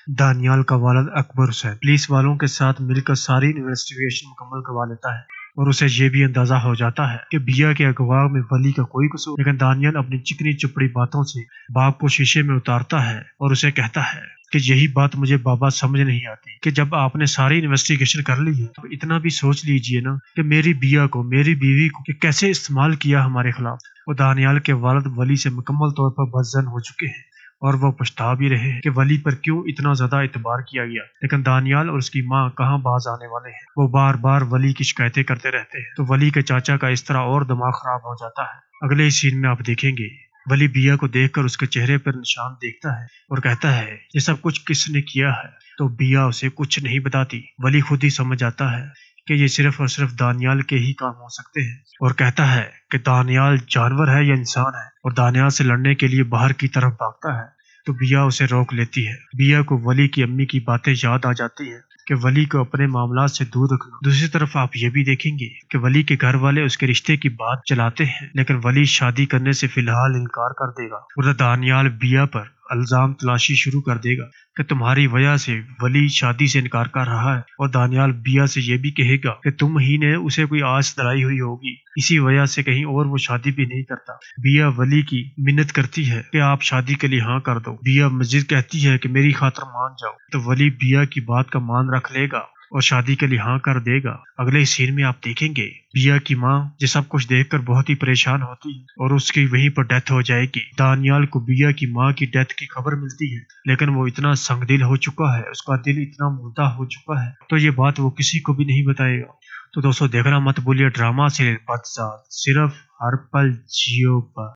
دانیال کا والد اکبر حسین پولیس والوں کے ساتھ مل کر ساری انویسٹیگیشن مکمل کروا لیتا ہے اور اسے یہ بھی اندازہ ہو جاتا ہے کہ بیا کے اغوا میں ولی کا کوئی قصور، لیکن دانیال اپنی چکنی چپڑی باتوں سے باپ کو شیشے میں اتارتا ہے اور اسے کہتا ہے کہ یہی بات مجھے بابا سمجھ نہیں آتی کہ جب آپ نے ساری انویسٹیگیشن کر لی ہے تو اتنا بھی سوچ لیجئے نا کہ میری بیا کو، میری بیوی کو کہ کیسے استعمال کیا ہمارے خلاف۔ وہ دانیال کے والد ولی سے مکمل طور پر بدظن ہو چکے ہیں اور وہ پچھتا بھی رہے ہیں کہ ولی پر کیوں اتنا زیادہ اعتبار کیا گیا، لیکن دانیال اور اس کی ماں کہاں باز آنے والے ہیں۔ وہ بار بار ولی کی شکایتیں کرتے رہتے ہیں تو ولی کے چاچا کا اس طرح اور دماغ خراب ہو جاتا ہے۔ اگلے سین میں آپ دیکھیں گے ولی بیا کو دیکھ کر اس کے چہرے پر نشان دیکھتا ہے اور کہتا ہے یہ سب کچھ کس نے کیا ہے، تو بیا اسے کچھ نہیں بتاتی۔ ولی خود ہی سمجھ جاتا ہے کہ یہ صرف اور صرف دانیال کے ہی کام ہو سکتے ہیں اور کہتا ہے کہ دانیال جانور ہے یا انسان ہے، اور دانیال سے لڑنے کے لیے باہر کی طرف بھاگتا ہے تو بیا اسے روک لیتی ہے۔ بیا کو ولی کی امی کی باتیں یاد آ جاتی ہیں کہ ولی کو اپنے معاملات سے دور رکھنا۔ دوسری طرف آپ یہ بھی دیکھیں گے کہ ولی کے گھر والے اس کے رشتے کی بات چلاتے ہیں، لیکن ولی شادی کرنے سے فی الحال انکار کر دے گا اور دانیال بیا پر الزام تلاشی شروع کر دے گا کہ تمہاری وجہ سے ولی شادی سے انکار کر رہا ہے، اور دانیال بیا سے یہ بھی کہے گا کہ تم ہی نے اسے کوئی آس دلائی ہوئی ہوگی، اسی وجہ سے کہیں اور وہ شادی بھی نہیں کرتا۔ بیا ولی کی منت کرتی ہے کہ آپ شادی کے لیے ہاں کر دو۔ بیا مزید کہتی ہے کہ میری خاطر مان جاؤ، تو ولی بیا کی بات کا مان رکھ لے گا اور شادی کے لیے ہاں کر دے گا۔ اگلے سین میں آپ دیکھیں گے بیا کی ماں یہ سب کچھ دیکھ کر بہت ہی پریشان ہوتی ہے اور اس کی وہیں پر ڈیتھ ہو جائے گی۔ دانیال کو بیا کی ماں کی ڈیتھ کی خبر ملتی ہے، لیکن وہ اتنا سنگ دل ہو چکا ہے، اس کا دل اتنا مردہ ہو چکا ہے تو یہ بات وہ کسی کو بھی نہیں بتائے گا۔ تو دوستو دیکھنا مت بھولیے ڈرامہ سیریل بدذات، صرف ہر پل جیو پر۔